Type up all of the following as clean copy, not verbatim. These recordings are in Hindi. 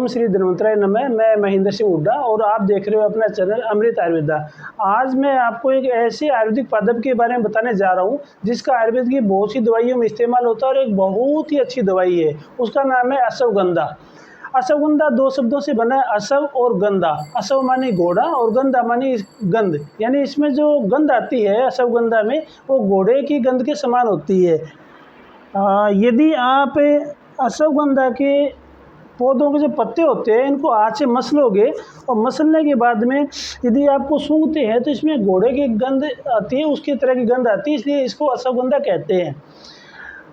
ओम श्री धन्वंतराय नमः। मैं महेंद्र सिंह हुड्डा और आप देख रहे हो अपना चैनल अमृत आयुर्वेदा। आज मैं आपको एक ऐसी आयुर्वेदिक पादप के बारे में बताने जा रहा हूँ जिसका आयुर्वेद की बहुत सी दवाइयों में इस्तेमाल होता है और एक बहुत ही अच्छी दवाई है। उसका नाम है अश्वगंधा। अश्वगंधा दो शब्दों से बना है, अश्व और गंधा। अश्व मानी घोड़ा और गंधा मानी गंध, यानी इसमें जो गंध आती है अश्वगंधा में वो घोड़े की गंध के समान होती है। यदि आप अश्वगंधा के पौधों के जो पत्ते होते हैं इनको हाथ से मसलोगे और मसलने के बाद में यदि आपको सूंघते हैं तो इसमें घोड़े की गंध आती है, उसकी तरह की गंध आती है, इसलिए इसको अश्वगंधा कहते हैं।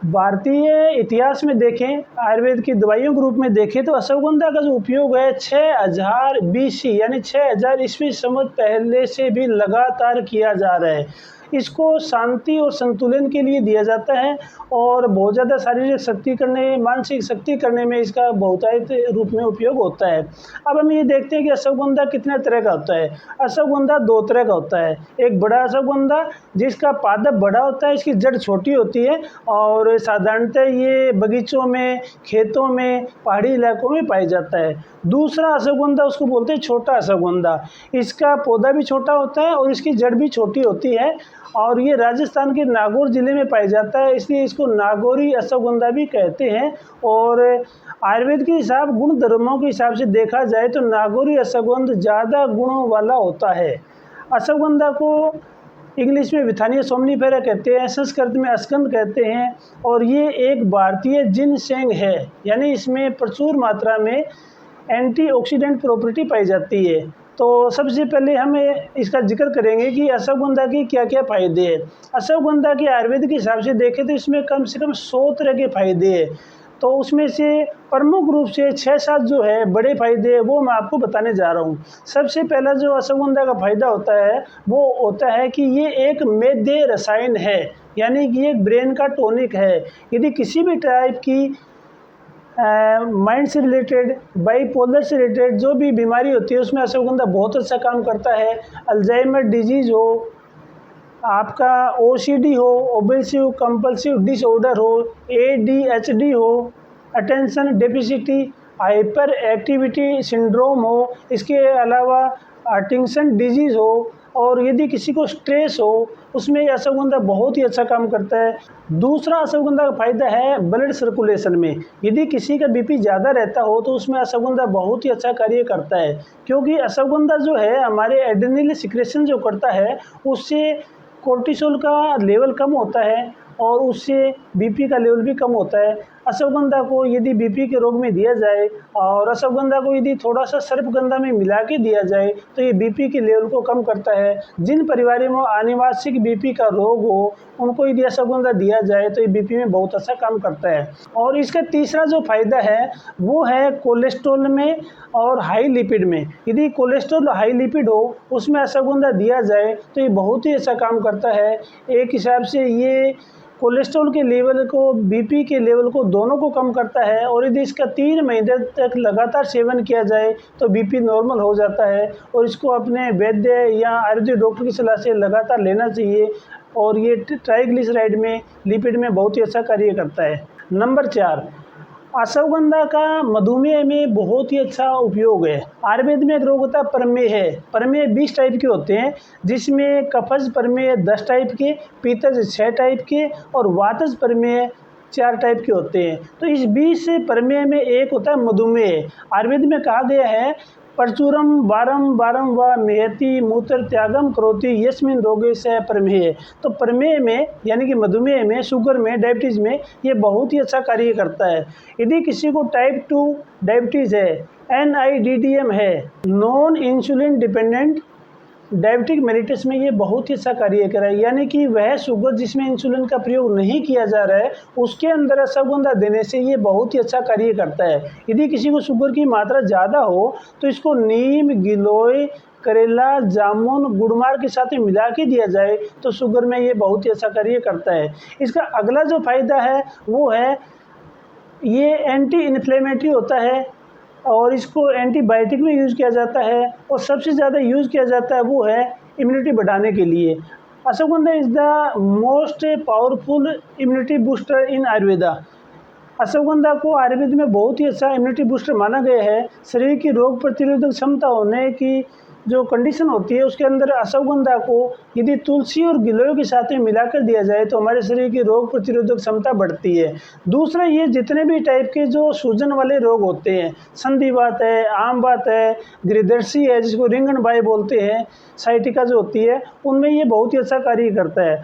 भारतीय इतिहास में देखें, आयुर्वेद की दवाइयों के रूप में देखें तो अश्वगंधा का जो उपयोग है 6000 BC यानी 6000 ईस्वी संवत पहले से भी लगातार किया जा रहा है। इसको शांति और संतुलन के लिए दिया जाता है और बहुत ज़्यादा शारीरिक शक्ति करने, मानसिक शक्ति करने में इसका बहुतायत रूप में उपयोग होता है। अब हम ये देखते हैं कि अश्वगंधा कितने तरह का होता है। अश्वगंधा दो तरह का होता है। एक बड़ा अश्वगंधा जिसका पादप बड़ा होता है, इसकी जड़ छोटी होती है और साधारणतः ये बगीचों में, खेतों में, पहाड़ी इलाकों में पाया जाता है। दूसरा अश्वगंधा उसको बोलते हैं छोटा अश्वगंधा। इसका पौधा भी छोटा होता है और इसकी जड़ भी छोटी होती है और ये राजस्थान के नागौर ज़िले में पाया जाता है, इसलिए इसको नागौरी अश्वगंधा भी कहते हैं। और आयुर्वेद के हिसाब गुण धर्मों के हिसाब से देखा जाए तो नागौरी अश्वगंधा ज़्यादा गुणों वाला होता है। अश्वगंधा को इंग्लिश में विथानिया सोमनीफेरा कहते हैं, संस्कृत में अस्कंद कहते हैं और ये एक भारतीय जिनसेंग है, यानी इसमें प्रचुर मात्रा में एंटीऑक्सीडेंट प्रॉपर्टी पाई जाती है। तो सबसे पहले हम इसका जिक्र करेंगे कि अश्वगंधा के क्या क्या फ़ायदे हैं। अश्वगंधा के आयुर्वेद के हिसाब से देखें तो इसमें कम से कम 100 तरह के फ़ायदे हैं। तो उसमें से प्रमुख रूप से 6-7 जो है बड़े फ़ायदे वो मैं आपको बताने जा रहा हूँ। सबसे पहला जो अश्वगंधा का फ़ायदा होता है वो होता है कि ये एक मेदे रसायन है, यानी कि ये ब्रेन का टॉनिक है। यदि किसी भी टाइप की माइंड से रिलेटेड, बाइपोलर से रिलेटेड जो भी बीमारी होती है उसमें अश्वगंधा बहुत अच्छा काम करता है। अल्जाइमर डिजीज़ हो, आपका OCD हो, ओबेसिव कंपल्सिव डिसऑर्डर हो, ADHD हो, अटेंशन डेफिसिटी हाइपर एक्टिविटी सिंड्रोम हो, इसके अलावा हंटिंगटन डिजीज़ हो और यदि किसी को स्ट्रेस हो उसमें अश्वगंधा बहुत ही अच्छा काम करता है। दूसरा अश्वगंधा का फ़ायदा है ब्लड सर्कुलेशन में। यदि किसी का BP ज़्यादा रहता हो तो उसमें अश्वगंधा बहुत ही अच्छा कार्य करता है, क्योंकि अश्वगंधा जो है हमारे एड्रेनल सिक्रेशन जो करता है उससे कोर्टिसोल का लेवल कम होता है और उससे BP का लेवल भी कम होता है। अश्वगंधा को यदि BP के रोग में दिया जाए और अश्वगंधा को यदि थोड़ा सा सर्पगंधा में मिला के दिया जाए तो ये BP के लेवल को कम करता है। जिन परिवारों में आनुवांशिक BP का रोग हो उनको यदि अश्वगंधा दिया जाए तो ये BP में बहुत अच्छा काम करता है। और इसका तीसरा जो फ़ायदा है वो है कोलेस्ट्रॉल में और हाई लिपिड में। यदि कोलेस्ट्रॉल हाई लिपिड हो उसमें अश्वगंधा दिया जाए तो ये बहुत ही अच्छा काम करता है। एक हिसाब से ये कोलेस्ट्रॉल के लेवल को, BP के लेवल को, दोनों को कम करता है और यदि इसका 3 महीने तक लगातार सेवन किया जाए तो BP नॉर्मल हो जाता है और इसको अपने वैद्य या आयुर्वेदिक डॉक्टर की सलाह से लगातार लेना चाहिए और ये ट्राइग्लिसराइड में, लिपिड में बहुत ही अच्छा कार्य करता है। नंबर 4, अश्वगंधा का मधुमेह में बहुत ही अच्छा उपयोग है। आयुर्वेद में एक रोग होता है प्रमेह है। प्रमेह 20 टाइप के होते हैं, जिसमें कफज प्रमेह 10 टाइप के, पित्तज 6 टाइप के और वातज प्रमेह 4 टाइप के होते हैं। तो इस 20 प्रमेह में एक होता है मधुमेह। आयुर्वेद में कहा गया है प्रचुरम वारम वारम व मेहति मूत्र त्यागम करोति यस्मिन रोगे से प्रमेह। तो प्रमेह में यानी कि मधुमेह में, शुगर में, डायबिटीज़ में ये बहुत ही अच्छा कार्य करता है। यदि किसी को टाइप 2 डायबिटीज़ है, NIDDM है, non insulin dependent diabetic mellitus में ये बहुत ही अच्छा कार्य कर रहा है, यानी कि वह शुगर जिसमें इंसुलिन का प्रयोग नहीं किया जा रहा है उसके अंदर अश्वगंधा देने से ये बहुत ही अच्छा कार्य करता है। यदि किसी को शुगर की मात्रा ज़्यादा हो तो इसको नीम, गिलोय, करेला, जामुन, गुड़मार के साथ में मिला के दिया जाए तो शुगर में ये बहुत ही अच्छा कार्य करता है। इसका अगला जो फ़ायदा है वो है ये एंटी इन्फ्लेमेटरी होता है और इसको एंटीबायोटिक में यूज़ किया जाता है और सबसे ज़्यादा यूज़ किया जाता है वो है इम्यूनिटी बढ़ाने के लिए। Ashwagandha is the most powerful immunity booster in Ayurveda. Ashwagandha को आयुर्वेद में बहुत ही अच्छा इम्यूनिटी बूस्टर माना गया है। शरीर की रोग प्रतिरोधक क्षमता होने की जो कंडीशन होती है उसके अंदर अश्वगंधा को यदि तुलसी और गिलोय के साथ में मिलाकर दिया जाए तो हमारे शरीर की रोग प्रतिरोधक क्षमता बढ़ती है। दूसरा, ये जितने भी टाइप के जो सूजन वाले रोग होते हैं, संधिवात है, आम बात है, गृहदर्शी है जिसको रिंगणबाई बोलते हैं, साइटिका जो होती है, उनमें ये बहुत ही अच्छा कार्य करता है।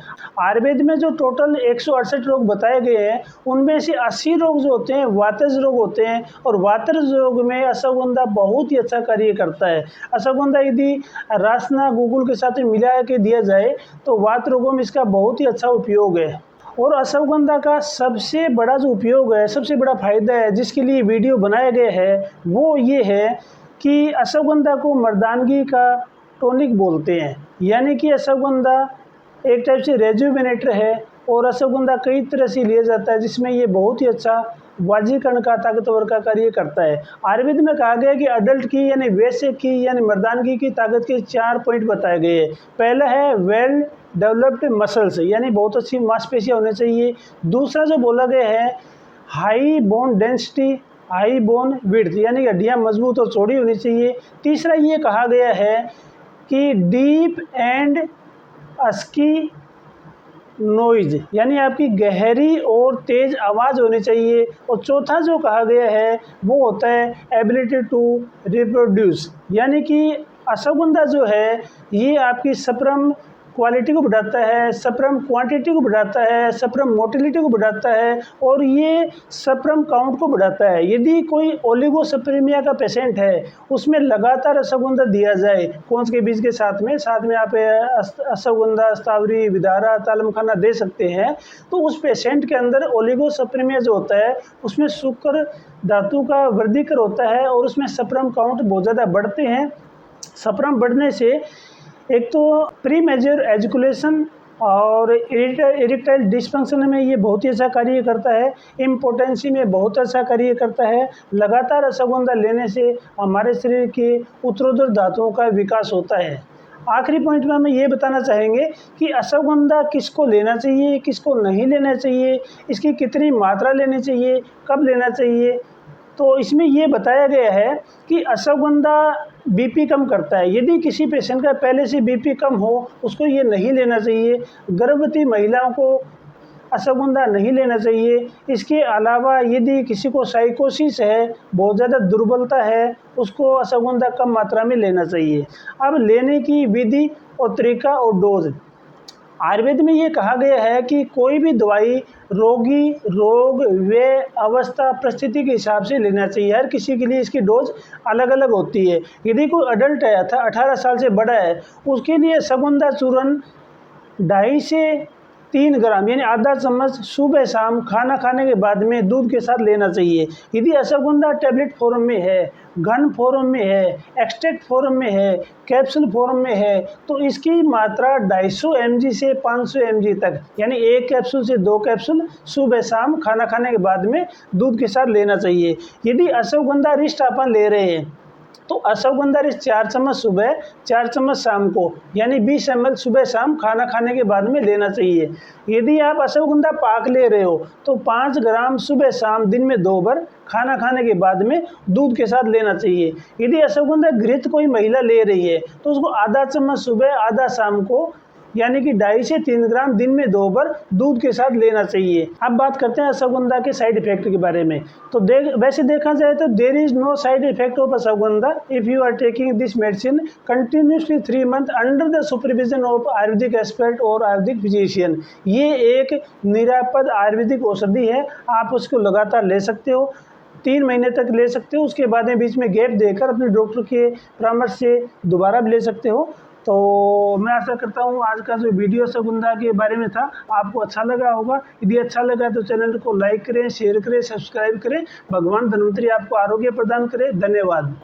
आयुर्वेद में जो टोटल 168 रोग बताए गए हैं उनमें से 80 रोग जो होते हैं वातज रोग होते हैं, और वातज रोग में अश्वगंधा बहुत ही अच्छा कार्य करता है। अश्वगंधा यदि रासना गूगल के साथ मिला के दिया जाए तो वात रोगों में इसका बहुत ही अच्छा उपयोग है। और अश्वगंधा का सबसे बड़ा जो उपयोग है, सबसे बड़ा फायदा है जिसके लिए वीडियो बनाया गया है वो ये है कि अश्वगंधा को मर्दानगी का टॉनिक बोलते हैं। यानी कि अश्वगंधा एक टाइप से रेजुवेनेटर है और अश्वगंधा कई तरह से लिया जाता है जिसमें ये बहुत ही अच्छा वाजीकरण का ताकतवर का कार्य करता है। आयुर्वेद में कहा गया है कि अडल्ट की यानी वयस्क की यानी मर्दानगी की ताकत के 4 पॉइंट बताए गए हैं। पहला है वेल डेवलप्ड मसल्स, यानी बहुत अच्छी मांसपेशियां होनी चाहिए। दूसरा जो बोला गया है high bone density, high bone width, यानी हड्डियां मजबूत और चौड़ी होनी चाहिए। तीसरा ये कहा गया है कि डीप एंड अस्की नॉइज, यानी आपकी गहरी और तेज आवाज़ होनी चाहिए। और चौथा जो कहा गया है वो होता है एबिलिटी टू रिप्रोड्यूस, यानी कि अश्वगंधा जो है ये आपकी स्पर्म क्वालिटी को बढ़ाता है, स्पर्म क्वांटिटी को बढ़ाता है, स्पर्म मोटिलिटी को बढ़ाता है और ये स्पर्म काउंट को बढ़ाता है। यदि कोई ओलिगोस्पर्मिया का पेशेंट है उसमें लगातार अश्वगंधा दिया जाए कौंस के बीज के साथ में आप अश्वगंधा, स्तावरी, विदारा, तालमखाना दे सकते हैं, तो उस पेशेंट के अंदर ओलिगोस्पर्मिया जो होता है उसमें शुक्र धातु का वृद्धिकर होता है और उसमें स्पर्म काउंट बहुत ज़्यादा बढ़ते हैं। स्पर्म बढ़ने से एक तो प्री मेजर एजुकुलेशन और इरेक्टाइल डिस्फंक्शन में ये बहुत ही अच्छा कार्य करता है। इम्पोटेंसी में बहुत अच्छा कार्य करता है। लगातार अश्वगंधा लेने से हमारे शरीर के उत्तरोत्तर धातुओं का विकास होता है। आखिरी पॉइंट में हम ये बताना चाहेंगे कि अश्वगंधा किसको लेना चाहिए, किसको नहीं लेना चाहिए, इसकी कितनी मात्रा लेनी चाहिए, कब लेना चाहिए। तो इसमें ये बताया गया है कि अश्वगंधा बीपी कम करता है। यदि किसी पेशेंट का पहले से बीपी कम हो उसको ये नहीं लेना चाहिए। गर्भवती महिलाओं को अश्वगंधा नहीं लेना चाहिए। इसके अलावा यदि किसी को साइकोसिस है, बहुत ज़्यादा दुर्बलता है, उसको अश्वगंधा कम मात्रा में लेना चाहिए। अब लेने की विधि और तरीका और डोज, आयुर्वेद में ये कहा गया है कि कोई भी दवाई रोगी, रोग, व्यय, अवस्था, परिस्थिति के हिसाब से लेना चाहिए। हर किसी के लिए इसकी डोज अलग अलग होती है। यदि कोई अडल्ट है 18 साल से बड़ा है उसके लिए अश्वगंधा चूर्ण 2.5 से 3 ग्राम यानी आधा चम्मच सुबह शाम खाना खाने के बाद में दूध के साथ लेना चाहिए। यदि अश्वगंधा टैबलेट फॉर्म में है, घन फॉर्म में है, एक्सट्रैक्ट फॉर्म में है, कैप्सूल फॉर्म में है तो इसकी मात्रा 250 mg से 500 mg तक, यानी 1 कैप्सूल से 2 कैप्सूल सुबह शाम खाना खाने के बाद में दूध के साथ लेना चाहिए। यदि अश्वगंधा रिस्ट अपन ले रहे हैं तो अश्वगंधा रिस्ट 4 चम्मच सुबह, 4 चम्मच शाम को, यानी 20 ml सुबह शाम खाना खाने के बाद में लेना चाहिए। यदि आप अश्वगंधा पाक ले रहे हो तो 5 ग्राम सुबह शाम दिन में 2 बार खाना खाने के बाद में दूध के साथ लेना चाहिए। यदि अश्वगंधा घृत कोई महिला ले रही है तो उसको आधा चम्मच सुबह, आधा शाम को, यानी कि 2.5 से 3 ग्राम दिन में 2 बार दूध के साथ लेना चाहिए। अब बात करते हैं अश्वगंधा के साइड इफेक्ट के बारे में। तो वैसे देखा जाए तो there is no side effect of ashwagandha if you are taking this medicine continuously 3 month under the supervision of Ayurvedic expert और आयुर्वेदिक फिजिशियन। ये एक निरापद आयुर्वेदिक औषधि है, आप उसको लगातार ले सकते हो, 3 महीने तक ले सकते हो। उसके बाद में बीच में गैप देकर अपने डॉक्टर के परामर्श से दोबारा भी ले सकते हो। तो मैं आशा करता हूँ आज का जो वीडियो अश्वगंधा के बारे में था आपको अच्छा लगा होगा। यदि अच्छा लगा तो चैनल को लाइक करें, शेयर करें, सब्सक्राइब करें। भगवान धन्वंतरी आपको आरोग्य प्रदान करे। धन्यवाद।